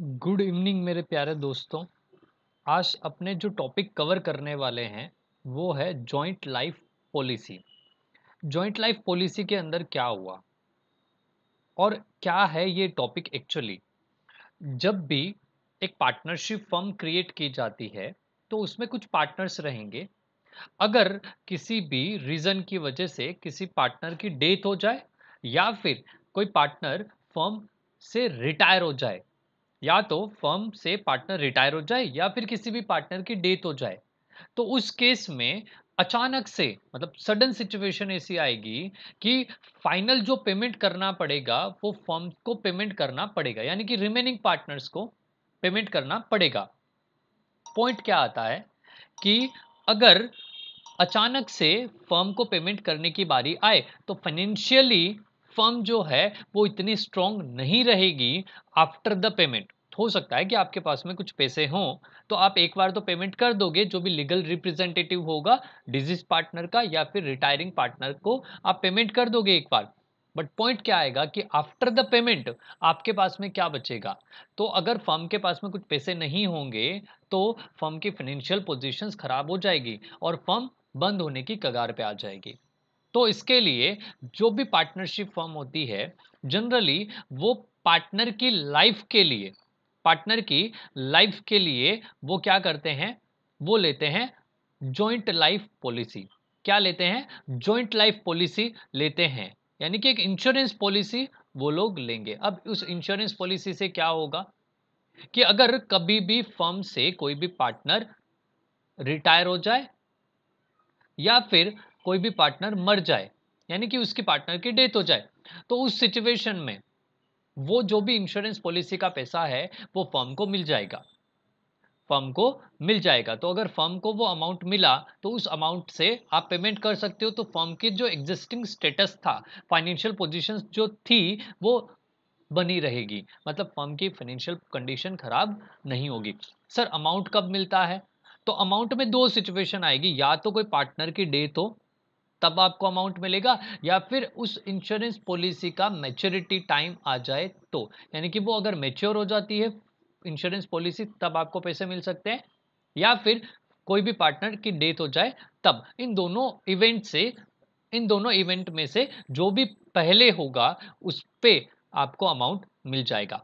Good evening मेरे प्यारे दोस्तों। आज अपने जो टॉपिक कवर करने वाले हैं वो है joint life policy. Joint life policy के अंदर क्या हुआ और क्या है ये टॉपिक एक्चुअली। जब भी एक पार्टनरशिप फर्म क्रिएट की जाती है तो उसमें कुछ पार्टनर्स रहेंगे। अगर किसी भी रीज़न की वजह से किसी पार्टनर की डेथ हो जाए या फिर कोई पार्टनर फर्म से रिटायर हो जाए, या तो फर्म से पार्टनर रिटायर हो जाए या फिर किसी भी पार्टनर की डेथ हो जाए, तो उस केस में अचानक से मतलब सडन सिचुएशन ऐसी आएगी कि फाइनल जो पेमेंट करना पड़ेगा वो फर्म को पेमेंट करना पड़ेगा, यानी कि रिमेनिंग पार्टनर्स को पेमेंट करना पड़ेगा। पॉइंट क्या आता है कि अगर अचानक से फर्म को पेमेंट करने की बारी आए तो फाइनेंशियली फर्म जो है वो इतनी स्ट्रांग नहीं रहेगी आफ्टर द पेमेंट। हो सकता है कि आपके पास में कुछ पैसे हों तो आप एक बार तो पेमेंट कर दोगे, जो भी लीगल रिप्रेजेंटेटिव होगा डिजीज पार्टनर का या फिर रिटायरिंग पार्टनर को आप पेमेंट कर दोगे एक बार। बट पॉइंट क्या आएगा कि आफ्टर द पेमेंट आपके पास में क्या बचेगा। तो अगर फर्म के पास में कुछ पैसे नहीं होंगे तो फर्म की फाइनेंशियल पोजीशंस खराब हो जाएगी और फर्म बंद होने की कगार पे आ जाएगी। तो इसके लिए जो भी पार्टनरशिप फर्म होती है जनरली वो पार्टनर की लाइफ के लिए पार्टनर की लाइफ के लिए वो क्या करते हैं, वो लेते हैं जॉइंट लाइफ पॉलिसी। क्या लेते हैं? जॉइंट लाइफ पॉलिसी लेते हैं, यानी कि एक इंश्योरेंस पॉलिसी वो लोग लेंगे। अब उस इंश्योरेंस पॉलिसी से क्या होगा कि अगर कभी भी फर्म से कोई भी पार्टनर रिटायर हो जाए या फिर कोई भी पार्टनर मर जाए, यानी कि उसकी पार्टनर की डेथ हो जाए, तो उस सिचुएशन में वो जो भी इंश्योरेंस पॉलिसी का पैसा है वो फर्म को मिल जाएगा। फर्म को मिल जाएगा, तो अगर फर्म को वो अमाउंट मिला तो उस अमाउंट से आप पेमेंट कर सकते हो। तो फर्म की जो एग्जिस्टिंग स्टेटस था, फाइनेंशियल पोजीशन जो थी वो बनी रहेगी, मतलब फर्म की फाइनेंशियल कंडीशन खराब नहीं होगी। सर अमाउंट कब मिलता है? तो अमाउंट में दो सिचुएशन आएगी, या तो कोई पार्टनर की डेथ हो तब आपको अमाउंट मिलेगा, या फिर उस इंश्योरेंस पॉलिसी का मैच्योरिटी टाइम आ जाए तो, यानी कि वो अगर मैच्योर हो जाती है इंश्योरेंस पॉलिसी तब आपको पैसे मिल सकते हैं, या फिर कोई भी पार्टनर की डेथ हो जाए तब। इन दोनों इवेंट में से जो भी पहले होगा उस पे आपको अमाउंट मिल जाएगा।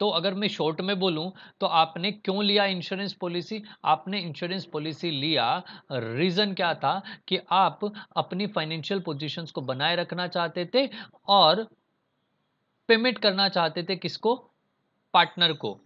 तो अगर मैं शॉर्ट में बोलूं तो आपने क्यों लिया इंश्योरेंस पॉलिसी? आपने इंश्योरेंस पॉलिसी लिया, रीजन क्या था कि आप अपनी फाइनेंशियल पोजीशंस को बनाए रखना चाहते थे और पेमेंट करना चाहते थे किसको? पार्टनर को।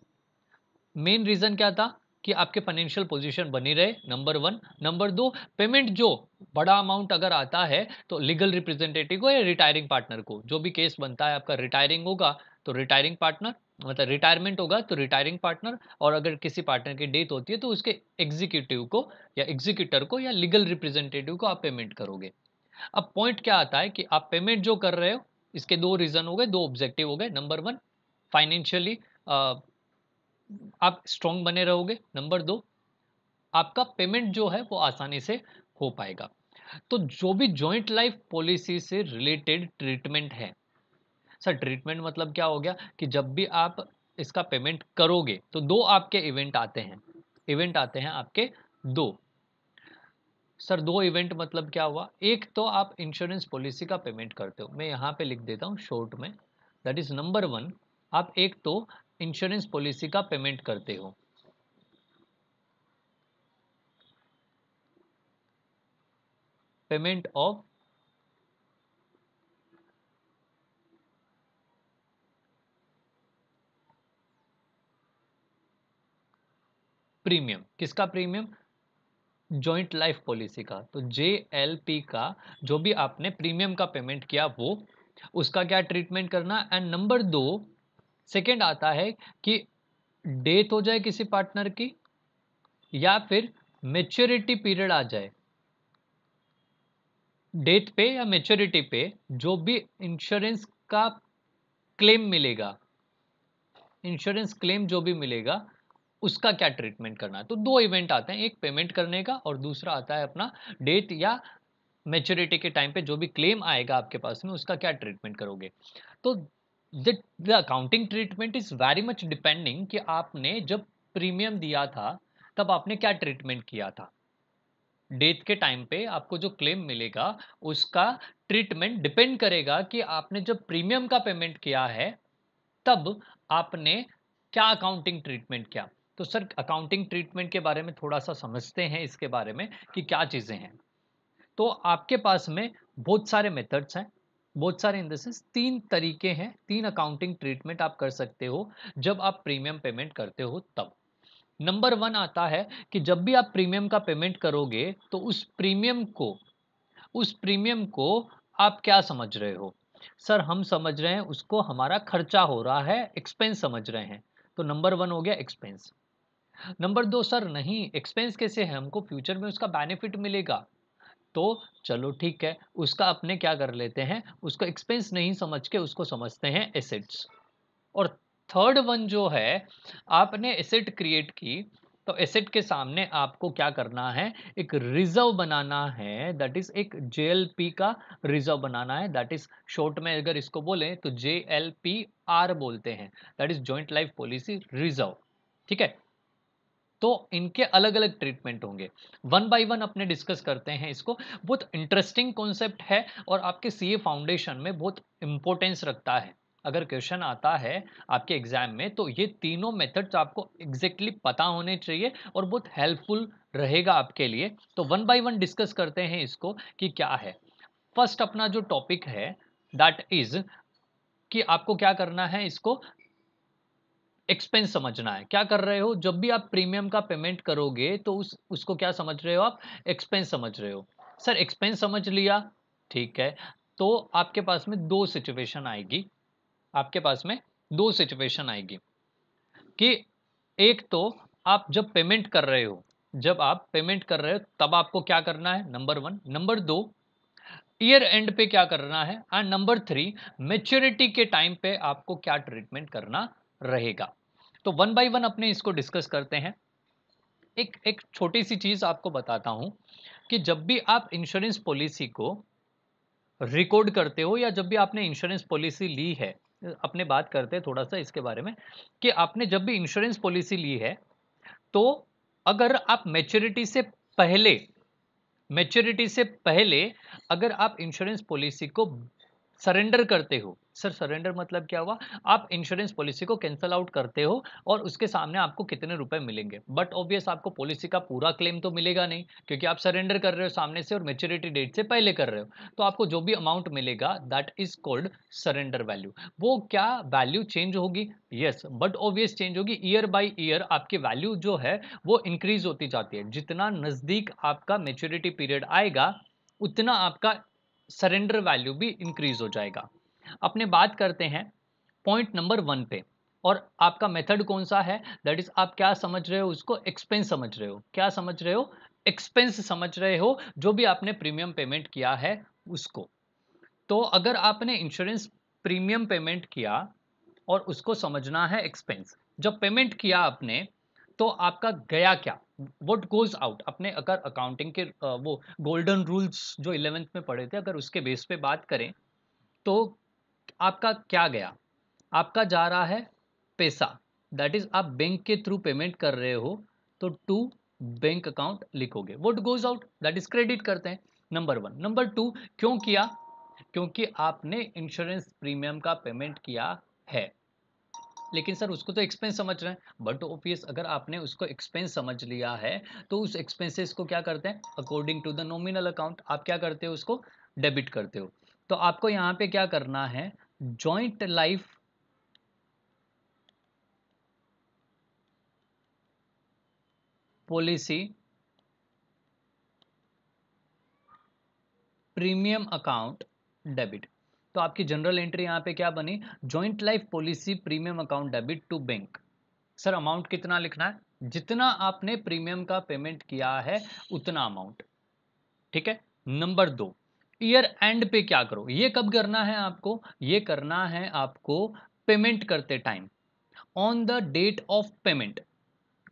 मेन रीजन क्या था कि आपके फाइनेंशियल पोजीशन बनी रहे, नंबर वन। नंबर दो, पेमेंट जो बड़ा अमाउंट अगर आता है तो लीगल रिप्रेजेंटेटिव को या रिटायरिंग पार्टनर को, जो भी केस बनता है आपका रिटायरिंग होगा तो रिटायरिंग पार्टनर, मतलब रिटायरमेंट होगा तो रिटायरिंग पार्टनर, और अगर किसी पार्टनर की डेथ होती है तो उसके एग्जीक्यूटिव को या एग्जीक्यूटर को या लीगल रिप्रेजेंटेटिव को आप पेमेंट करोगे। अब पॉइंट क्या आता है कि आप पेमेंट जो कर रहे हो, इसके दो रीजन हो गए, दो ऑब्जेक्टिव हो गए। नंबर वन, फाइनेंशियली आप स्ट्रांग बने रहोगे। नंबर दो, आपका पेमेंट जो है वो आसानी से हो पाएगा। तो जो भी जॉइंट लाइफ पॉलिसी से रिलेटेड ट्रीटमेंट है, सर ट्रीटमेंट मतलब क्या हो गया कि जब भी आप इसका पेमेंट करोगे तो दो आपके इवेंट आते हैं। इवेंट आते हैं आपके दो। सर दो इवेंट मतलब क्या हुआ? एक तो आप इंश्योरेंस पॉलिसी का पेमेंट करते हो, मैं यहाँ पे लिख देता हूँ शॉर्ट में, दैट इज नंबर वन। आप एक तो इंश्योरेंस पॉलिसी का पेमेंट करते हो, पेमेंट ऑफ प्रीमियम। किसका प्रीमियम? जॉइंट लाइफ पॉलिसी का। तो JLP का जो भी आपने प्रीमियम का पेमेंट किया वो, उसका क्या ट्रीटमेंट करना। एंड नंबर दो, सेकेंड आता है कि डेथ हो जाए किसी पार्टनर की या फिर मेच्योरिटी पीरियड आ जाए, डेथ पे या मेच्योरिटी पे जो भी इंश्योरेंस का क्लेम मिलेगा, इंश्योरेंस क्लेम जो भी मिलेगा उसका क्या ट्रीटमेंट करना है। तो दो इवेंट आते हैं, एक पेमेंट करने का और दूसरा आता है अपना डेट या मैच्योरिटी के टाइम पे जो भी क्लेम आएगा आपके पास में उसका क्या ट्रीटमेंट करोगे। तो the accounting treatment is very much depending कि आपने जब प्रीमियम दिया था तब आपने क्या ट्रीटमेंट किया था। डेथ के टाइम पे आपको जो क्लेम मिलेगा उसका ट्रीटमेंट डिपेंड करेगा कि आपने जब प्रीमियम का पेमेंट किया है तब आपने क्या अकाउंटिंग ट्रीटमेंट किया। तो सर अकाउंटिंग ट्रीटमेंट के बारे में थोड़ा सा समझते हैं इसके बारे में कि क्या चीजें हैं। तो आपके पास में बहुत सारे मेथड्स हैं, बहुत सारे इन द सेंस 3 तरीके हैं, 3 अकाउंटिंग ट्रीटमेंट आप कर सकते हो जब आप प्रीमियम पेमेंट करते हो तब। नंबर 1 आता है कि जब भी आप प्रीमियम का पेमेंट करोगे तो उस प्रीमियम को आप क्या समझ रहे हो? सर हम समझ रहे हैं उसको हमारा खर्चा हो रहा है, एक्सपेंस समझ रहे हैं। तो नंबर 1 हो गया एक्सपेंस। नंबर 2 सर नहीं एक्सपेंस कैसे है? हमको फ्यूचर में उसका बेनिफिट मिलेगा। तो चलो ठीक है, उसका अपने क्या कर लेते हैं, उसको एक्सपेंस नहीं समझ के उसको समझते हैं एसेट्स। और थर्ड वन जो है, आपने एसेट क्रिएट की, तो एसेट के सामने आपको क्या करना है, एक रिजर्व बनाना है, दैट इज एक जेएलपी का रिजर्व बनाना है, दैट इज शॉर्ट में अगर इसको बोले तो जेएलपीआर बोलते हैं, that is joint life policy reserve. ठीक है, तो इनके अलग अलग ट्रीटमेंट होंगे, वन बाय वन अपने डिस्कस करते हैं इसको। बहुत इंटरेस्टिंग कॉन्सेप्ट है और आपके सीए फाउंडेशन में बहुत इंपॉर्टेंस रखता है। अगर क्वेश्चन आता है आपके एग्जाम में तो ये तीनों मेथड्स आपको एग्जैक्टली पता होने चाहिए और बहुत हेल्पफुल रहेगा आपके लिए। तो वन बाय वन डिस्कस करते हैं इसको कि क्या है। फर्स्ट अपना जो टॉपिक है दैट इज कि आपको क्या करना है, इसको एक्सपेंस समझना है। क्या कर रहे हो, जब भी आप प्रीमियम का पेमेंट करोगे तो उसको क्या समझ रहे हो आप, एक्सपेंस समझ रहे हो। सर एक्सपेंस समझ लिया, ठीक है। तो आपके पास में दो सिचुएशन आएगी, आपके पास में दो सिचुएशन आएगी कि एक तो आप जब पेमेंट कर रहे हो, जब आप पेमेंट कर रहे हो तब आपको क्या करना है, नंबर 1। नंबर 2 ईयर एंड पे क्या करना है, एंड नंबर 3 मैच्योरिटी के टाइम पे आपको क्या ट्रीटमेंट करना रहेगा। तो वन बाय वन अपने इसको डिस्कस करते हैं। एक एक छोटी सी चीज आपको बताता हूं कि जब भी आप इंश्योरेंस पॉलिसी को रिकॉर्ड करते हो या जब भी आपने इंश्योरेंस पॉलिसी ली है, अपने बात करते हैं थोड़ा सा इसके बारे में कि आपने जब भी इंश्योरेंस पॉलिसी ली है तो अगर आप मैच्योरिटी से पहले अगर आप इंश्योरेंस पॉलिसी को सरेंडर करते हो, सर सरेंडर मतलब क्या हुआ, आप इंश्योरेंस पॉलिसी को कैंसल आउट करते हो और उसके सामने आपको कितने रुपए मिलेंगे, बट ऑब्वियस आपको पॉलिसी का पूरा क्लेम तो मिलेगा नहीं क्योंकि आप सरेंडर कर रहे हो सामने से और मैच्योरिटी डेट से पहले कर रहे हो। तो आपको जो भी अमाउंट मिलेगा that is called surrender value. वो क्या वैल्यू चेंज होगी, यस बट ऑब्वियस चेंज होगी, ईयर बाय ईयर आपकी वैल्यू जो है वो इंक्रीज होती जाती है। जितना नजदीक आपका मैच्योरिटी पीरियड आएगा उतना आपका सरेंडर वैल्यू भी इंक्रीज हो जाएगा। अपने बात करते हैं पॉइंट नंबर 1 पे, और आपका मेथड कौन सा है, दैट इज आप क्या समझ रहे हो, उसको एक्सपेंस समझ रहे हो। क्या समझ रहे हो, एक्सपेंस समझ रहे हो, जो भी आपने प्रीमियम पेमेंट किया है उसको। तो अगर आपने इंश्योरेंस प्रीमियम पेमेंट किया और उसको समझना है एक्सपेंस, जब पेमेंट किया आपने तो आपका गया क्या, व्हाट गोज आउट। अपने अगर अकाउंटिंग के वो गोल्डन रूल्स जो 11th में पढ़े थे अगर उसके बेस पे बात करें तो आपका क्या गया, आपका जा रहा है पैसा, दैट इज आप बैंक के थ्रू पेमेंट कर रहे हो तो टू बैंक अकाउंट लिखोगे। What goes out that is credit करते हैं, नंबर 1। नंबर 2 क्यों किया, क्योंकि आपने इंश्योरेंस प्रीमियम का पेमेंट किया है, लेकिन सर उसको तो एक्सपेंस समझ रहे हैं, बट ऑब्वियस अगर आपने उसको एक्सपेंस समझ लिया है तो उस एक्सपेंसेस को क्या करते हैं, according to the nominal account आप क्या करते हो, उसको डेबिट करते हो। तो आपको यहाँ पे क्या करना है, joint life policy premium account debit. तो आपकी जनरल एंट्री यहाँ पे क्या बनी, joint life policy premium account debit to bank. Sir amount कितना लिखना है, जितना आपने प्रीमियम का पेमेंट किया है उतना अमाउंट, ठीक है। नंबर 2 ईयर एंड पे क्या करो, ये कब करना है आपको, ये करना है आपको पेमेंट करते time, on the date of payment,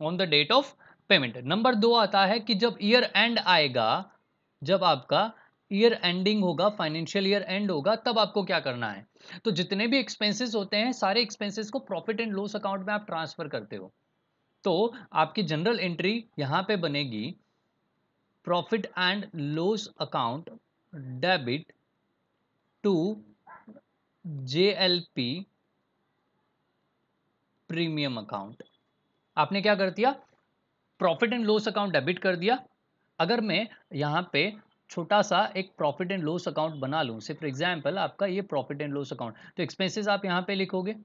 on the date of payment. Number 2 आता है कि जब ईयर एंड आएगा, जब आपका ईयर एंडिंग होगा, फाइनेंशियल ईयर एंड होगा, तब आपको क्या करना है, तो जितने भी एक्सपेंसेस होते हैं सारे एक्सपेंसेस को प्रॉफिट एंड लॉस अकाउंट में आप ट्रांसफर करते हो। तो आपकी जनरल एंट्री यहां पे बनेगी, profit and loss account debit to JLP premium account. आपने क्या कर दिया, profit and loss account debit कर दिया। अगर मैं यहाँ पे छोटा सा एक प्रॉफिट एंड लॉस अकाउंट बना लूँ, से फॉर एग्जांपल आपका ये प्रॉफिट एंड लॉस अकाउंट, तो एक्सपेंसेस आप यहाँ पे लिखोगे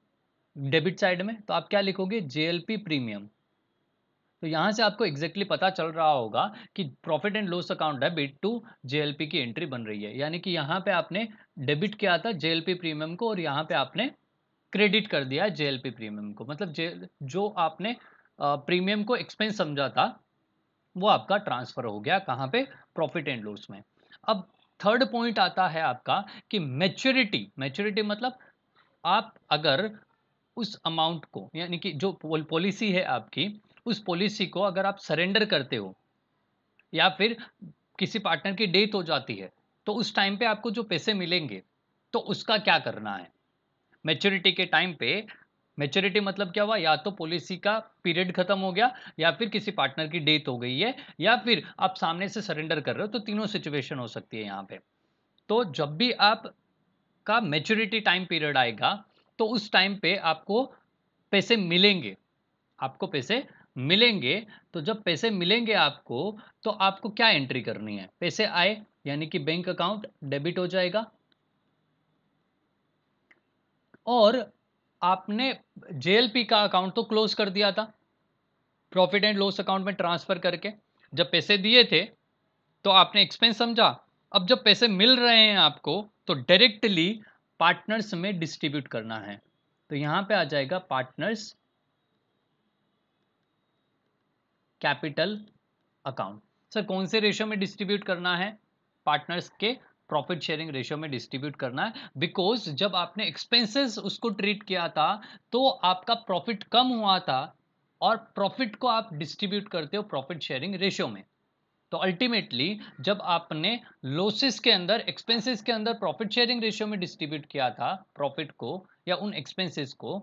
डेबिट साइड में, तो आप क्या लिखोगे, JLP प्रीमियम। तो यहाँ से आपको एग्जैक्टली पता चल रहा होगा कि profit and loss account debit to JLP की एंट्री बन रही है, यानी कि यहाँ पे आपने डेबिट किया था JLP प्रीमियम को और यहाँ पे आपने क्रेडिट कर दिया JLP प्रीमियम को, मतलब जो आपने प्रीमियम को एक्सपेंस समझा था वो आपका ट्रांसफर हो गया कहाँ पे, प्रॉफिट एंड लॉस में। अब थर्ड पॉइंट आता है आपका कि मैच्योरिटी। मैच्योरिटी मतलब आप अगर उस अमाउंट को, यानी कि जो पॉलिसी है आपकी, उस पॉलिसी को अगर आप सरेंडर करते हो या फिर किसी पार्टनर की डेथ हो जाती है, तो उस टाइम पे आपको जो पैसे मिलेंगे तो उसका क्या करना है। मैच्योरिटी के टाइम पे, मैच्योरिटी मतलब क्या हुआ, या तो पॉलिसी का पीरियड खत्म हो गया, या फिर किसी पार्टनर की डेथ हो गई है, या फिर आप सामने से सरेंडर कर रहे हो, तो तीनों सिचुएशन हो सकती है यहाँ पे। तो जब भी आप का मैच्योरिटी टाइम पीरियड आएगा तो उस टाइम पे आपको पैसे मिलेंगे, आपको पैसे मिलेंगे। तो जब पैसे मिलेंगे आपको, तो आपको क्या एंट्री करनी है, पैसे आए यानी कि बैंक अकाउंट डेबिट हो जाएगा, और आपने JLP का अकाउंट तो क्लोज कर दिया था प्रॉफिट एंड लॉस अकाउंट में ट्रांसफर करके। जब पैसे दिए थे तो आपने एक्सपेंस समझा, अब जब पैसे मिल रहे हैं आपको तो डायरेक्टली पार्टनर्स में डिस्ट्रीब्यूट करना है। तो यहां पे आ जाएगा पार्टनर्स कैपिटल अकाउंट। सर कौन से रेशियो में डिस्ट्रीब्यूट करना है, पार्टनर्स के प्रॉफिट शेयरिंग रेशियो में डिस्ट्रीब्यूट करना है, बिकॉज जब आपने एक्सपेंसेस उसको ट्रीट किया था तो आपका प्रॉफिट कम हुआ था, और प्रॉफिट को आप डिस्ट्रीब्यूट करते हो प्रॉफिट शेयरिंग रेशियो में। तो अल्टीमेटली जब आपने लॉसेस के अंदर, एक्सपेंसेस के अंदर प्रॉफिट शेयरिंग रेशियो में डिस्ट्रीब्यूट किया था प्रॉफिट को या उन एक्सपेंसेस को,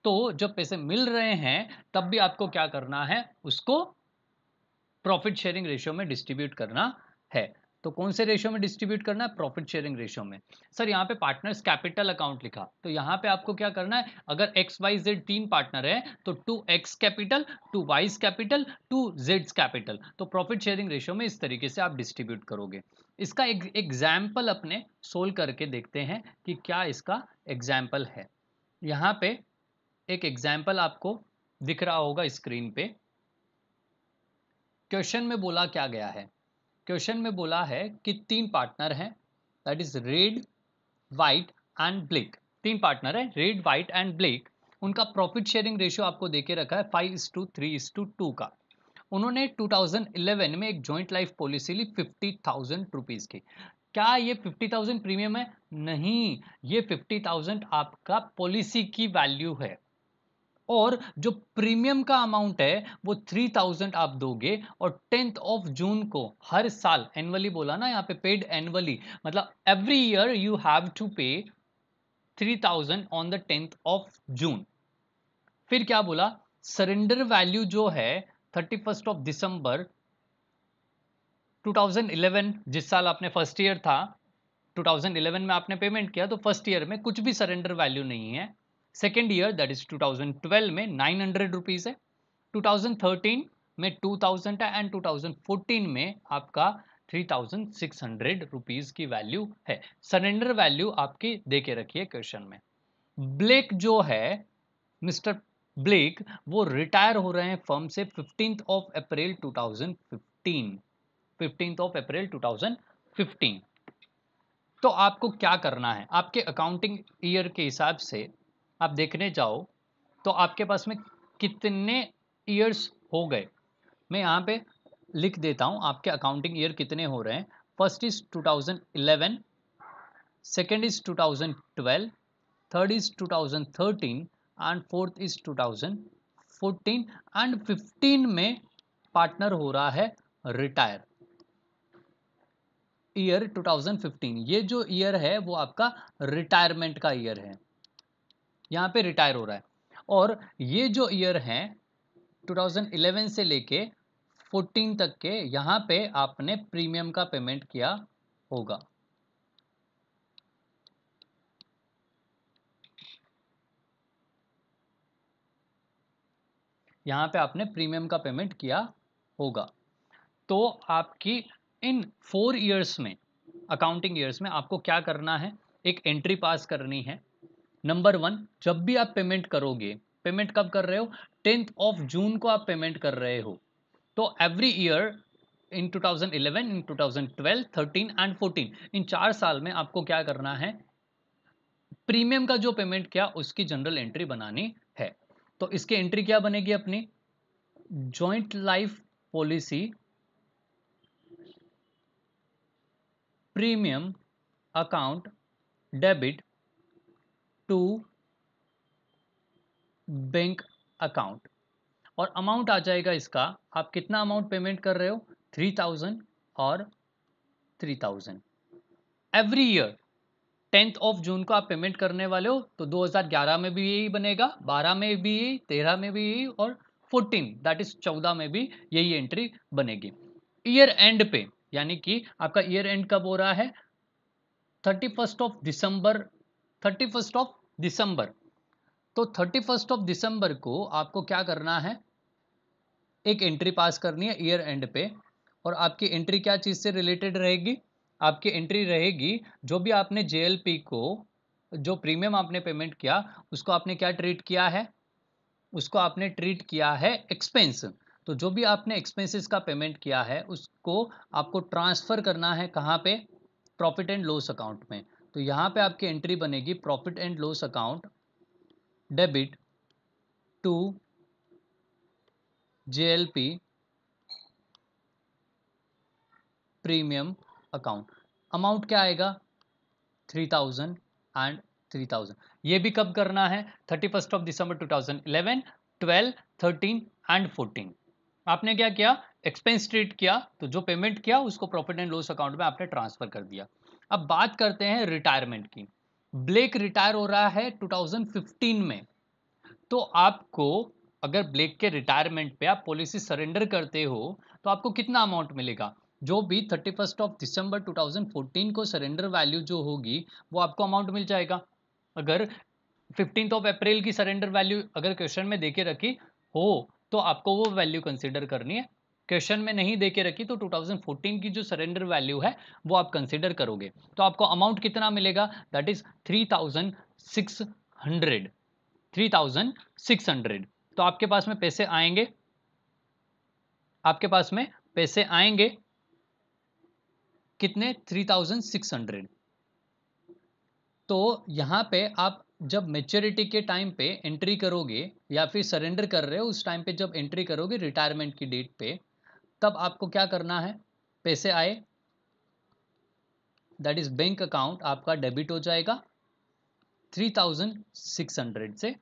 तो जब पैसे मिल रहे हैं तब भी आपको क्या करना है, उसको प्रॉफिट शेयरिंग रेशियो में डिस्ट्रीब्यूट करना है। तो कौन से रेशियो में डिस्ट्रीब्यूट करना है, प्रॉफिट शेयरिंग रेशियो में। सर यहाँ पे पार्टनर्स कैपिटल अकाउंट लिखा, तो यहाँ पे आपको क्या करना है, अगर एक्स वाई जेड तीन पार्टनर है तो 2x capital, 2y capital, 2z capital, तो प्रॉफिट शेयरिंग रेशियो में इस तरीके से आप डिस्ट्रीब्यूट करोगे। इसका एक एग्जाम्पल अपने सोल्व करके देखते हैं कि क्या इसका एग्जाम्पल है। यहाँ पे एक एग्जाम्पल आपको दिख रहा होगा स्क्रीन पे। क्वेश्चन में बोला क्या गया है, क्वेश्चन में बोला है कि तीन पार्टनर हैं, that is red, white and black. तीन पार्टनर है रेड, वाइट एंड ब्लैक। उनका प्रॉफिट शेयरिंग रेशियो आपको देके रखा है 5:3:2 का। उन्होंने 2011 में एक जॉइंट लाइफ पॉलिसी ली 50,000 रुपीज की। क्या ये 50,000 प्रीमियम है, नहीं, ये 50,000 आपका पॉलिसी की वैल्यू है, और जो प्रीमियम का अमाउंट है वो 3,000 आप दोगे, और 10th ऑफ जून को हर साल, एनुअली बोला ना यहाँ पे, पेड एनुअली, मतलब every year you have to pay 3,000 on the 10th of June. फिर क्या बोला, सरेंडर वैल्यू जो है 31 दिसंबर 2011, जिस साल आपने फर्स्ट ईयर था 2011 में आपने पेमेंट किया, तो फर्स्ट ईयर में कुछ भी सरेंडर वैल्यू नहीं है। सेकेंड ईयर दैट इज 2012 में 900 रुपीज है, 2013 में 2000 है, एंड 2014 में आपका 3,600 रुपीज की वैल्यू है। सरेंडर वैल्यू आपकी देके रखिए क्वेश्चन में। ब्लेक जो है, मिस्टर ब्लेक, वो रिटायर हो रहे हैं फर्म से 15 अप्रैल 2015, 15 अप्रैल 2015। तो आपको क्या करना है, आपके अकाउंटिंग ईयर के हिसाब से आप देखने जाओ तो आपके पास में कितने ईयर्स हो गए। मैं यहाँ पे लिख देता हूँ आपके अकाउंटिंग ईयर कितने हो रहे हैं। First is 2011, second is 2012, third is 2013, and fourth is 2014, and 15 में पार्टनर हो रहा है रिटायर। ईयर 2015, ये जो ईयर है वो आपका रिटायरमेंट का ईयर है, यहाँ पे रिटायर हो रहा है। और ये जो ईयर है 2011 से लेके 14 तक के, यहाँ पे आपने प्रीमियम का पेमेंट किया होगा। यहाँ पे आपने प्रीमियम का पेमेंट किया होगा। तो आपकी इन 4 ईयर्स में, अकाउंटिंग ईयर्स में आपको क्या करना है, एक एंट्री पास करनी है। नंबर 1, जब भी आप पेमेंट करोगे, पेमेंट कब कर रहे हो, 10th ऑफ जून को आप पेमेंट कर रहे हो, तो every year in 2011, in 2012, 13 and 14, इन 4 साल में आपको क्या करना है, प्रीमियम का जो पेमेंट किया उसकी जनरल एंट्री बनानी है। तो इसकी एंट्री क्या बनेगी अपनी, joint life policy premium account debit to bank account. और अमाउंट आ जाएगा इसका, आप कितना अमाउंट पेमेंट कर रहे हो, 3000 और 3000 every year. 10th of June को आप पेमेंट करने वाले हो, तो 2011 में भी यही बनेगा, 12 में भी यही, 13 में भी यही, और 14 दैट इज 14 में भी यही एंट्री बनेगी। ईयर एंड पे, यानी कि आपका ईयर एंड कब हो रहा है, 31st of December, 31st of December. तो 31st ऑफ दिसंबर को आपको क्या करना है, एक एंट्री पास करनी है ईयर एंड पे। और आपकी एंट्री क्या चीज़ से रिलेटेड रहेगी, आपकी एंट्री रहेगी जो भी आपने जेएलपी को, जो प्रीमियम आपने पेमेंट किया उसको आपने क्या ट्रीट किया है, उसको आपने ट्रीट किया है एक्सपेंस। तो जो भी आपने एक्सपेंसेस का पेमेंट किया है उसको आपको ट्रांसफर करना है कहाँ पे, प्रॉफिट एंड लॉस अकाउंट में। तो यहाँ पे आपकी एंट्री बनेगी profit and loss account debit to JLP premium account. Amount क्या आएगा, 3000 एंड 3000। ये भी कब करना है, 31st ऑफ दिसंबर 2011, 12, 13 एंड 14। आपने क्या किया, एक्सपेंस ट्रीट किया, तो जो पेमेंट किया उसको प्रॉफिट एंड लॉस अकाउंट में आपने ट्रांसफर कर दिया। अब बात करते हैं रिटायरमेंट की। ब्लेक रिटायर हो रहा है 2015 में, तो आपको, अगर ब्लेक के रिटायरमेंट पे आप पॉलिसी सरेंडर करते हो तो आपको कितना अमाउंट मिलेगा, जो भी 31st ऑफ दिसंबर 2014 को सरेंडर वैल्यू जो होगी वो आपको अमाउंट मिल जाएगा। अगर 15th ऑफ अप्रैल की सरेंडर वैल्यू अगर क्वेश्चन में देके रखी हो तो आपको वो वैल्यू कंसिडर करनी है। क्वेश्चन में नहीं देके रखी तो 2014 की जो सरेंडर वैल्यू है वो आप कंसिडर करोगे, तो आपको अमाउंट कितना मिलेगा, दैट इज 3600, 3600। तो आपके पास में पैसे आएंगे, आपके पास में पैसे आएंगे कितने, 3600। तो यहाँ पे आप जब मेच्योरिटी के टाइम पे एंट्री करोगे या फिर सरेंडर कर रहे हो उस टाइम पे जब एंट्री करोगे रिटायरमेंट की डेट पे, तब आपको क्या करना है, पैसे आए, दैट इज बैंक अकाउंट आपका डेबिट हो जाएगा 3600 से।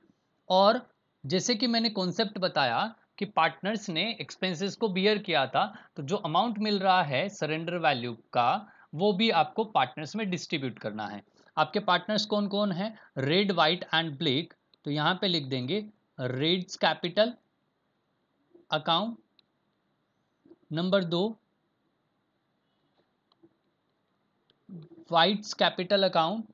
और जैसे कि मैंने कॉन्सेप्ट बताया कि पार्टनर्स ने एक्सपेंसेस को बियर किया था, तो जो अमाउंट मिल रहा है सरेंडर वैल्यू का वो भी आपको पार्टनर्स में डिस्ट्रीब्यूट करना है। आपके पार्टनर्स कौन कौन है, रेड, वाइट एंड ब्लैक। तो यहाँ पे लिख देंगे reds capital account, number 2 whites capital account,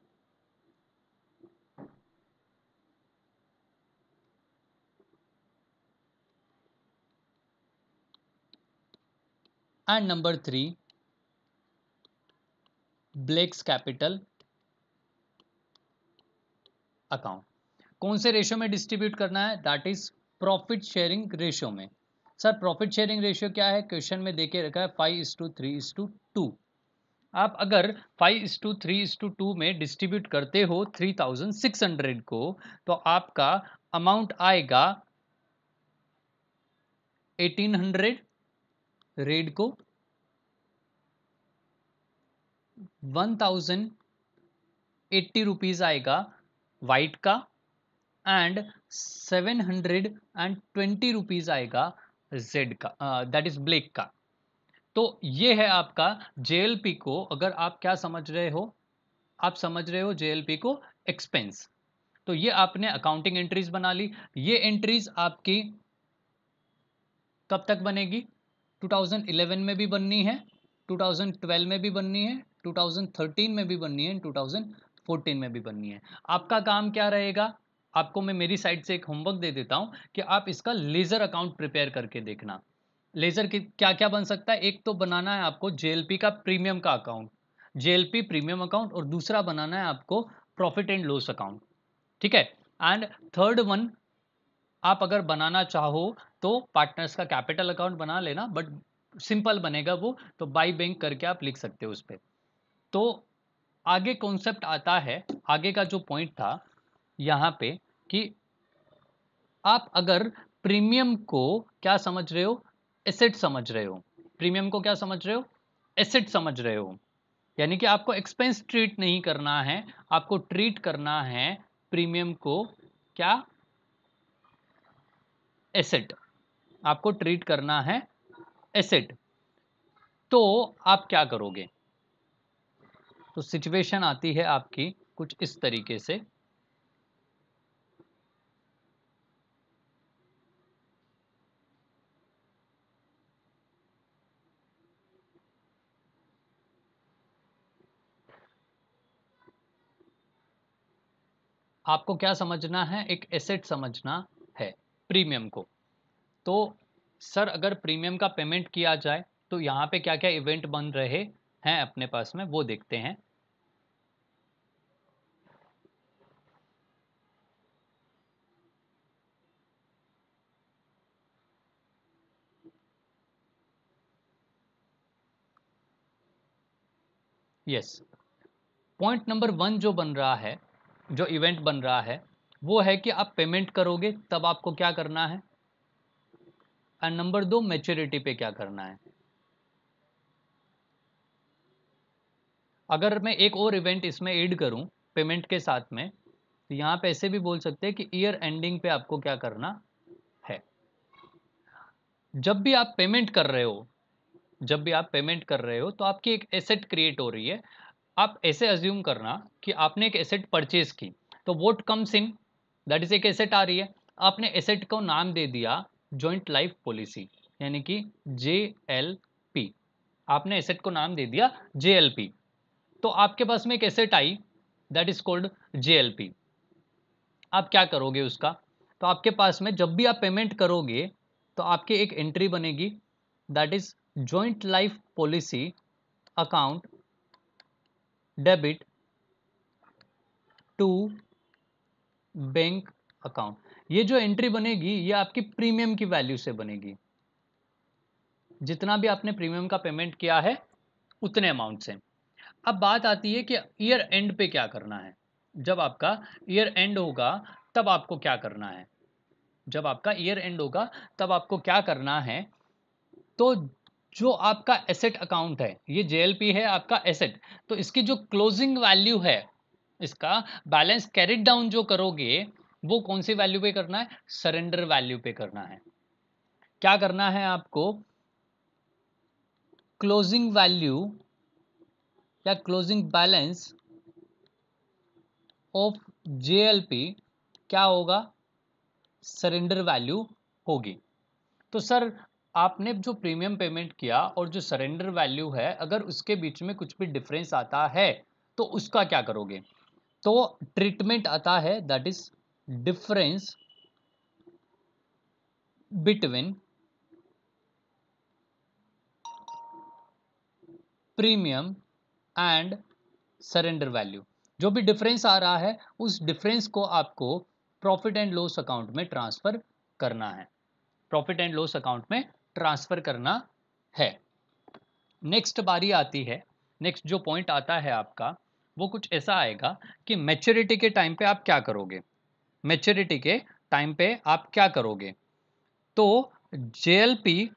and number 3 blacks capital account. कौन से रेशियो में डिस्ट्रीब्यूट करना है, that is profit sharing ratio में। सर प्रॉफिट शेयरिंग रेशियो क्या है, क्वेश्चन में देके रखा है 5:3:2। आप अगर 5:3:2 में डिस्ट्रीब्यूट करते हो 3600 को, तो आपका अमाउंट आएगा 1800 रेड को, 1080 आएगा वाइट का, एंड 720 रुपीज आएगा जेड का, दैट इज ब्लैक का। तो ये है आपका जेएलपी को, अगर आप क्या समझ रहे हो, आप समझ रहे हो जेएलपी को एक्सपेंस। तो ये आपने अकाउंटिंग एंट्रीज बना ली। ये एंट्रीज आपकी कब तक बनेगी? 2011 में भी बननी है, 2012 में भी बननी है, 2013 में भी बननी है, 2014 में भी बननी है। आपका काम क्या रहेगा? आपको मैं मेरी साइड से एक होमवर्क दे देता हूं कि आप इसका लेजर अकाउंट प्रिपेयर करके देखना। लेजर की क्या क्या बन सकता है? एक तो बनाना है आपको जेएलपी का प्रीमियम का अकाउंट, जेएलपी प्रीमियम अकाउंट, और दूसरा बनाना है आपको प्रॉफिट एंड लॉस अकाउंट। ठीक है। एंड थर्ड वन, आप अगर बनाना चाहो तो पार्टनर्स का कैपिटल अकाउंट बना लेना, बट सिंपल बनेगा वो, तो बाई बैंक करके आप लिख सकते हो उस पर। तो आगे कॉन्सेप्ट आता है, आगे का जो पॉइंट था यहाँ पे, कि आप अगर प्रीमियम को क्या समझ रहे हो? एसेट समझ रहे हो। प्रीमियम को क्या समझ रहे हो? एसेट समझ रहे हो। यानी कि आपको एक्सपेंस ट्रीट नहीं करना है, आपको ट्रीट करना है प्रीमियम को क्या? एसेट। आपको ट्रीट करना है एसेट। तो आप क्या करोगे? तो सिचुएशन आती है आपकी कुछ इस तरीके से। आपको क्या समझना है? एक एसेट समझना है प्रीमियम को। तो सर अगर प्रीमियम का पेमेंट किया जाए तो यहाँ पे क्या क्या इवेंट बन रहे हैं अपने पास में, वो देखते हैं। यस। पॉइंट नंबर वन जो बन रहा है, जो इवेंट बन रहा है, वो है कि आप पेमेंट करोगे तब आपको क्या करना है, और नंबर दो, मैच्योरिटी पे क्या करना है। अगर मैं एक और इवेंट इसमें ऐड करूं पेमेंट के साथ में, तो यहाँ पे ऐसे भी बोल सकते हैं कि ईयर एंडिंग पे आपको क्या करना है। जब भी आप पेमेंट कर रहे हो, जब भी आप पेमेंट कर रहे हो तो आपकी एक एसेट क्रिएट हो रही है। आप ऐसे अज्यूम करना कि आपने एक एसेट परचेज की, तो vote comes in, that is एक एसेट आ रही है। आपने एसेट को नाम दे दिया जॉइंट लाइफ पॉलिसी, यानी कि JLP। आपने एसेट को नाम दे दिया JLP। तो आपके पास में एक asset I, that is called JLP। आप क्या करोगे उसका? तो आपके पास में जब भी आप पेमेंट करोगे तो आपकी एक एंट्री बनेगी, that is joint life policy account debit to bank account. ये जो एंट्री बनेगी ये आपकी प्रीमियम की वैल्यू से बनेगी। जितना भी आपने प्रीमियम का पेमेंट किया है उतने अमाउंट से। अब बात आती है कि ईयर एंड पे क्या करना है। जब आपका ईयर एंड होगा तब आपको क्या करना है? जब आपका ईयर एंड होगा तब आपको क्या करना है? तो जो आपका एसेट अकाउंट है, ये JLP है आपका एसेट, तो इसकी जो क्लोजिंग वैल्यू है, इसका बैलेंस कैरिड डाउन जो करोगे, वो कौन सी वैल्यू पे करना है? सरेंडर वैल्यू पे करना है। क्या करना है आपको? क्लोजिंग वैल्यू या क्लोजिंग बैलेंस ऑफ JLP क्या होगा? सरेंडर वैल्यू होगी। तो सर आपने जो प्रीमियम पेमेंट किया और जो सरेंडर वैल्यू है, अगर उसके बीच में कुछ भी डिफरेंस आता है तो उसका क्या करोगे? तो ट्रीटमेंट आता है, that is difference between premium and surrender value. जो भी डिफरेंस आ रहा है उस डिफरेंस को आपको प्रॉफिट एंड लॉस अकाउंट में ट्रांसफर करना है, प्रॉफिट एंड लॉस अकाउंट में ट्रांसफर करना है। नेक्स्ट बारी आती है, नेक्स्ट जो पॉइंट आता है आपका, वो कुछ ऐसा आएगा कि मैच्योरिटी के टाइम पे आप क्या करोगे। मैच्योरिटी के टाइम पे आप क्या करोगे? तो JLP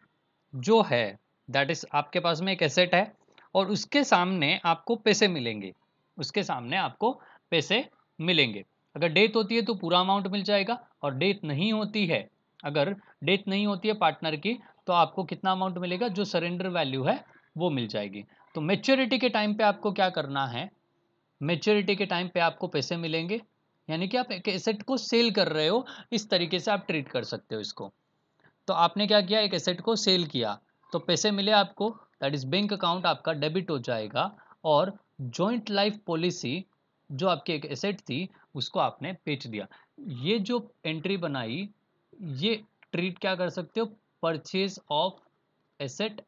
जो है, दैट इज आपके पास में एक एसेट है और उसके सामने आपको पैसे मिलेंगे, उसके सामने आपको पैसे मिलेंगे। अगर डेथ होती है तो पूरा अमाउंट मिल जाएगा, और डेथ नहीं होती है, अगर डेथ नहीं होती है पार्टनर की, तो आपको कितना अमाउंट मिलेगा, जो सरेंडर वैल्यू है वो मिल जाएगी। तो मैच्योरिटी के टाइम पे आपको क्या करना है, मैच्योरिटी के टाइम पे आपको पैसे मिलेंगे, यानी कि आप एक एसेट को सेल कर रहे हो, इस तरीके से आप ट्रीट कर सकते हो इसको। तो आपने क्या किया, एक एसेट को सेल किया तो पैसे मिले आपको, दैट इज बैंक अकाउंट आपका डेबिट हो जाएगा, और जॉइंट लाइफ पॉलिसी जो आपकी एक एसेट थी उसको आपने बेच दिया। ये जो एंट्री बनाई, ये ट्रीट क्या कर सकते हो, परचेज ऑफ एसेट,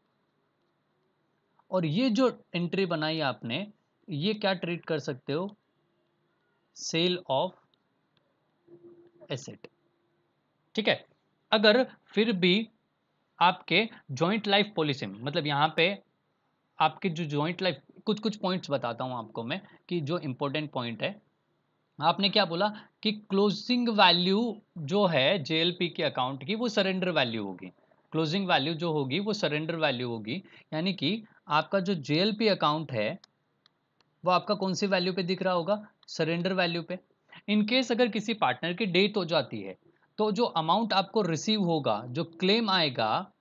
और ये जो एंट्री बनाई आपने, ये क्या ट्रीट कर सकते हो, सेल ऑफ एसेट। ठीक है। अगर फिर भी आपके जॉइंट लाइफ पॉलिसी में, मतलब यहाँ पे आपके जो जॉइंट लाइफ, कुछ कुछ पॉइंट्स बताता हूँ आपको मैं कि जो इंपॉर्टेंट पॉइंट है, आपने क्या बोला कि क्लोजिंग वैल्यू जो है जेएलपी के अकाउंट की वो सरेंडर वैल्यू होगी, क्लोजिंग वैल्यू जो होगी वो सरेंडर वैल्यू होगी, यानी कि आपका जो जेएलपी अकाउंट है वो आपका कौन सी वैल्यू पे दिख रहा होगा, सरेंडर वैल्यू पे। इन केस अगर किसी पार्टनर की डेथ हो जाती है तो जो अमाउंट आपको रिसीव होगा, जो क्लेम आएगा,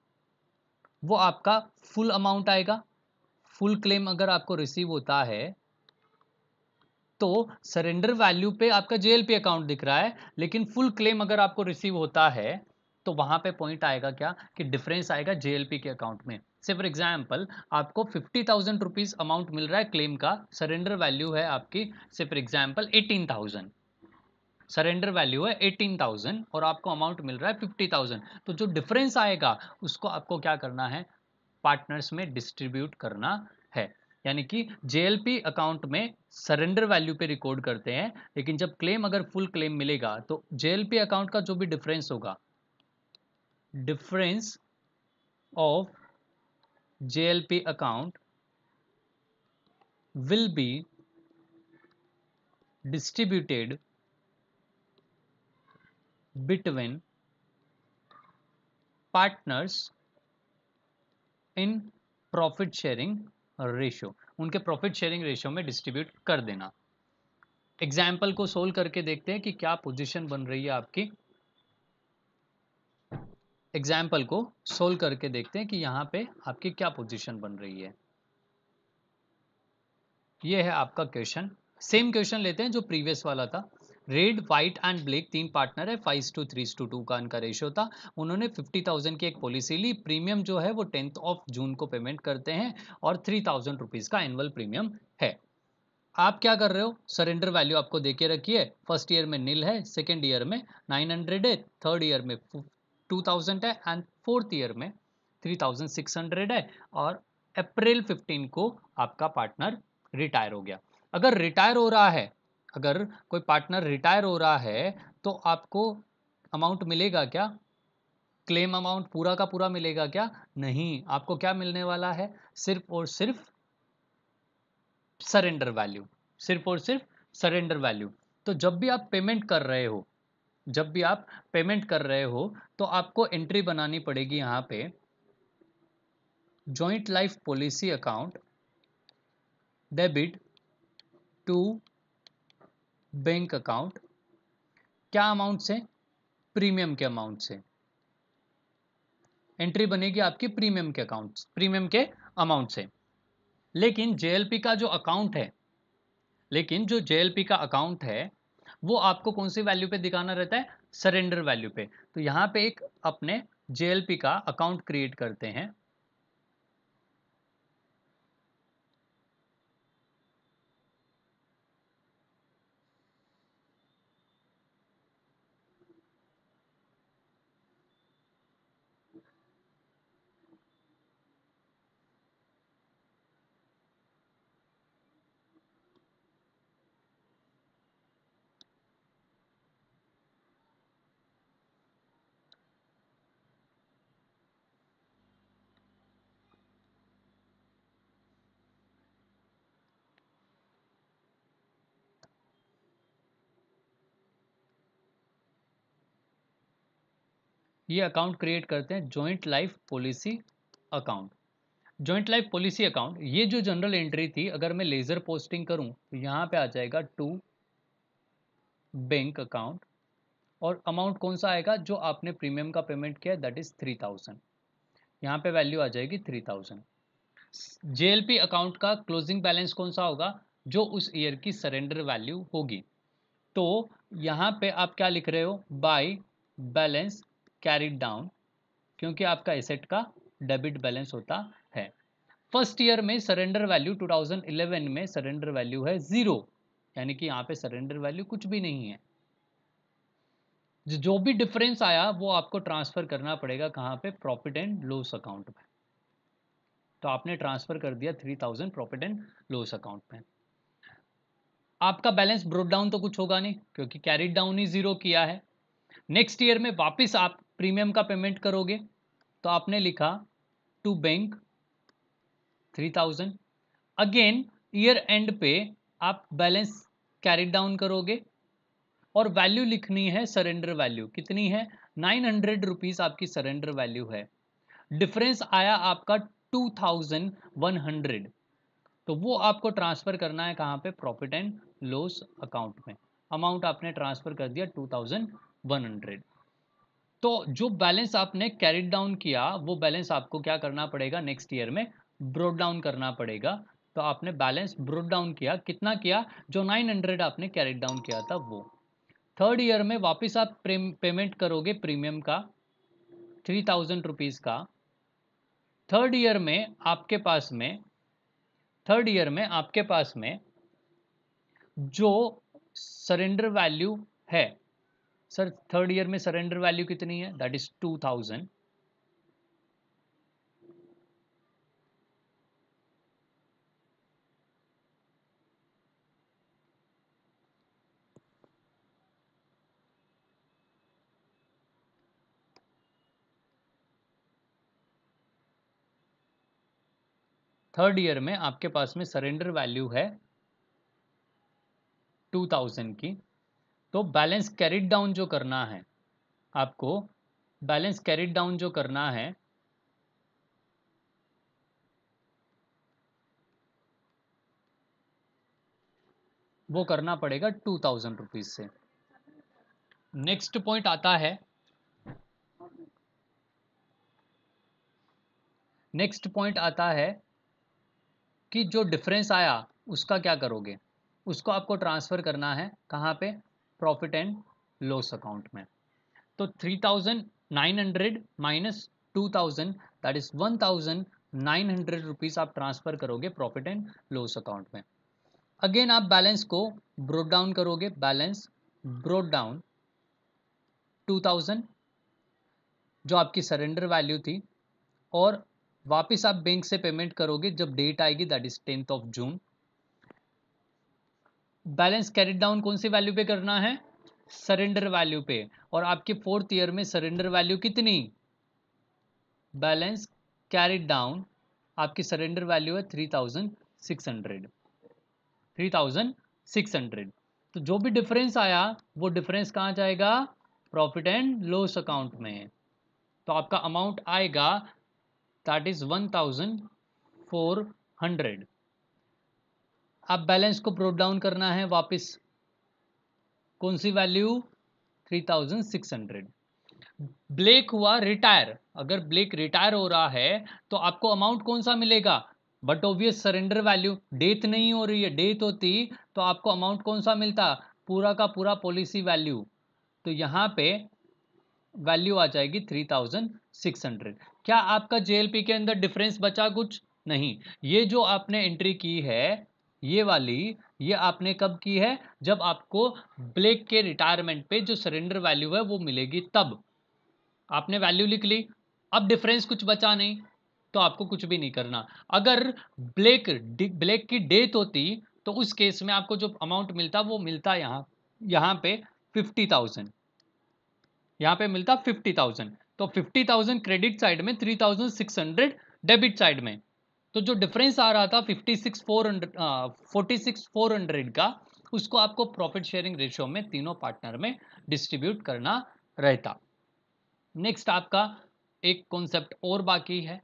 वो आपका फुल अमाउंट आएगा। फुल क्लेम अगर आपको रिसीव होता है तो सरेंडर वैल्यू पे आपका जेएलपी अकाउंट दिख रहा है, लेकिन फुल क्लेम अगर आपको रिसीव होता है तो वहां पे पॉइंट आएगा क्या, कि डिफरेंस आएगा जेएलपी के अकाउंट में। से फॉर एग्जाम्पल आपको 50,000 रुपीज अमाउंट मिल रहा है क्लेम का, सरेंडर वैल्यू है आपकी से फॉर एग्जाम्पल 18,000, सरेंडर वैल्यू है 18,000 और आपको अमाउंट मिल रहा है 50,000, तो जो डिफरेंस आएगा उसको आपको क्या करना है, पार्टनर्स में डिस्ट्रीब्यूट करना है। यानी कि जेएलपी अकाउंट में सरेंडर वैल्यू पे रिकॉर्ड करते हैं, लेकिन जब क्लेम अगर फुल क्लेम मिलेगा तो जेएलपी अकाउंट का जो भी डिफरेंस होगा, difference of JLP account will be distributed between partners in profit sharing ratio, उनके प्रॉफिट शेयरिंग रेशियो में डिस्ट्रीब्यूट कर देना। एग्जाम्पल को सोल्व करके देखते हैं कि क्या पोजीशन बन रही है आपकी। एग्जाम्पल को सोल्व करके देखते हैं कि यहाँ पे आपकी क्या पोजीशन बन रही है। ये है आपका क्वेश्चन, सेम क्वेश्चन लेते हैं जो प्रीवियस वाला था। रेड, व्हाइट एंड ब्लैक तीन पार्टनर है, 5:3:2 का इनका रेशियो था। उन्होंने 50,000 की एक पॉलिसी ली, प्रीमियम जो है वो 10th ऑफ जून को पेमेंट करते हैं और 3,000 रुपीज का एनुअल प्रीमियम है। आप क्या कर रहे हो, सरेंडर वैल्यू आपको देके रखी है, फर्स्ट ईयर में नील है, सेकेंड ईयर में 900 है, थर्ड ईयर में 2,000 है एंड फोर्थ ईयर में 3,600 है, और अप्रैल 15 को आपका पार्टनर रिटायर हो गया। अगर रिटायर हो रहा है, अगर कोई पार्टनर रिटायर हो रहा है तो आपको अमाउंट मिलेगा क्या, क्लेम अमाउंट पूरा का पूरा मिलेगा क्या, नहीं, आपको क्या मिलने वाला है, सिर्फ और सिर्फ सरेंडर वैल्यू, सिर्फ और सिर्फ सरेंडर वैल्यू। तो जब भी आप पेमेंट कर रहे हो, जब भी आप पेमेंट कर रहे हो तो आपको एंट्री बनानी पड़ेगी यहाँ पे, joint life policy account debit to bank account, क्या अमाउंट से, प्रीमियम के अमाउंट से एंट्री बनेगी आपकी, प्रीमियम के अकाउंट, प्रीमियम के अमाउंट से। लेकिन जेएलपी का जो अकाउंट है, लेकिन जो जेएलपी का अकाउंट है वो आपको कौन सी वैल्यू पे दिखाना रहता है, सरेंडर वैल्यू पे। तो यहाँ पे एक अपने जेएलपी का अकाउंट क्रिएट करते हैं, ये अकाउंट क्रिएट करते हैं joint life policy account. Joint life policy account, ये जो जनरल एंट्री थी अगर मैं लेजर पोस्टिंग करूं तो यहाँ पे आ जाएगा टू बैंक अकाउंट, और अमाउंट कौन सा आएगा, जो आपने प्रीमियम का पेमेंट किया दैट इज 3,000। यहाँ पे वैल्यू आ जाएगी 3000। जेएलपी अकाउंट का क्लोजिंग बैलेंस कौन सा होगा, जो उस ईयर की सरेंडर वैल्यू होगी। तो यहाँ पे आप क्या लिख रहे हो, बाय बैलेंस कैरिड डाउन, क्योंकि आपका एसेट का डेबिट बैलेंस होता है। फर्स्ट ईयर में सरेंडर वैल्यू 2011 में सरेंडर वैल्यू है 0, यानी कि यहाँ पे सरेंडर वैल्यू कुछ भी नहीं है। जो भी डिफरेंस आया वो आपको ट्रांसफर करना पड़ेगा कहाँ पे, प्रॉफिट एंड लॉस अकाउंट में। तो आपने ट्रांसफर कर दिया 3000 प्रॉफिट एंड लॉस अकाउंट में। आपका बैलेंस ब्रोट डाउन तो कुछ होगा नहीं, क्योंकि कैरिड डाउन ही 0 किया है। नेक्स्ट ईयर में वापस आप प्रीमियम का पेमेंट करोगे, तो आपने लिखा to bank 3000। Again year end पे आप बैलेंस कैरी डाउन करोगे और वैल्यू लिखनी है सरेंडर वैल्यू, कितनी है 900 रुपीज आपकी सरेंडर वैल्यू है। डिफरेंस आया आपका 2100, तो वो आपको ट्रांसफर करना है कहाँ पे, प्रॉफिट एंड लॉस अकाउंट में। अमाउंट आपने ट्रांसफर कर दिया 2100। तो जो बैलेंस आपने कैरिड डाउन किया वो बैलेंस आपको क्या करना पड़ेगा, नेक्स्ट ईयर में ब्रोट डाउन करना पड़ेगा। तो आपने बैलेंस ब्रोट डाउन किया, कितना किया, जो 900 आपने कैरिड डाउन किया था वो। थर्ड ईयर में वापस आप पेमेंट करोगे प्रीमियम का 3000 रुपीज का। थर्ड ईयर में आपके पास में जो सरेंडर वैल्यू है, सर थर्ड ईयर में सरेंडर वैल्यू कितनी है, दैट इज 2000। थर्ड ईयर में आपके पास में सरेंडर वैल्यू है 2000 की। तो बैलेंस कैरिड डाउन जो करना है आपको, बैलेंस कैरिड डाउन जो करना है वो करना पड़ेगा 2000 रुपीज से। नेक्स्ट पॉइंट आता है, कि जो डिफरेंस आया उसका क्या करोगे, उसको आपको ट्रांसफर करना है कहाँ पे, प्रॉफिट एंड लॉस अकाउंट में। तो 3900 माइनस 2000, दैट इज 1900 रुपीज आप ट्रांसफर करोगे प्रॉफिट एंड लॉस अकाउंट में। अगेन आप बैलेंस को ब्रोट डाउन करोगे, बैलेंस ब्रोट डाउन 2000 जो आपकी सरेंडर वैल्यू थी, और वापस आप बैंक से पेमेंट करोगे जब डेट आएगी, that is 10th of June. Balance carried down कौन सी वैल्यू पे करना है, सरेंडर वैल्यू पे। और आपके फोर्थ ईयर में सरेंडर वैल्यू कितनी, बैलेंस कैरिड डाउन आपकी सरेंडर वैल्यू है 3600। तो जो भी डिफरेंस आया वो डिफरेंस कहाँ जाएगा, प्रॉफिट एंड लॉस अकाउंट में। तो आपका अमाउंट आएगा दैट इज 1400। अब बैलेंस को ब्रोट डाउन करना है वापस, कौन सी वैल्यू, 3600। ब्लेक हुआ रिटायर, अगर ब्लेक रिटायर हो रहा है तो आपको अमाउंट कौन सा मिलेगा, but obvious surrender value. Death नहीं हो रही है, डेथ होती तो आपको अमाउंट कौन सा मिलता, पूरा का पूरा पॉलिसी वैल्यू। तो यहाँ पे वैल्यू आ जाएगी 3600। क्या आपका जेएलपी के अंदर डिफरेंस बचा कुछ नहीं। ये जो आपने एंट्री की है ये वाली, ये आपने कब की है, जब आपको ब्लेक के रिटायरमेंट पे जो सरेंडर वैल्यू है वो मिलेगी, तब आपने वैल्यू लिख ली। अब डिफरेंस कुछ बचा नहीं तो आपको कुछ भी नहीं करना। अगर ब्लेक की डेथ होती तो उस केस में आपको जो अमाउंट मिलता वो मिलता यहाँ पे 50,000, यहाँ पे मिलता 50,000। तो 50,000 क्रेडिट साइड में, 3,600 डेबिट साइड में। तो जो डिफरेंस आ रहा था 46,400 का, उसको आपको प्रॉफिट शेयरिंग रेशियो में तीनों पार्टनर में डिस्ट्रीब्यूट करना रहता। नेक्स्ट आपका एक कॉन्सेप्ट और बाकी है,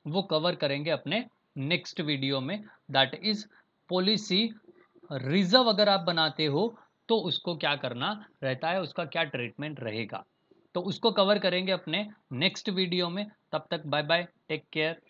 वो कवर करेंगे अपने नेक्स्ट वीडियो में, दैट इज पॉलिसी रिजर्व। अगर आप बनाते हो तो उसको क्या करना रहता है, उसका क्या ट्रीटमेंट रहेगा। तो उसको कवर करेंगे अपने नेक्स्ट वीडियो में। तब तक बाय बाय, टेक केयर।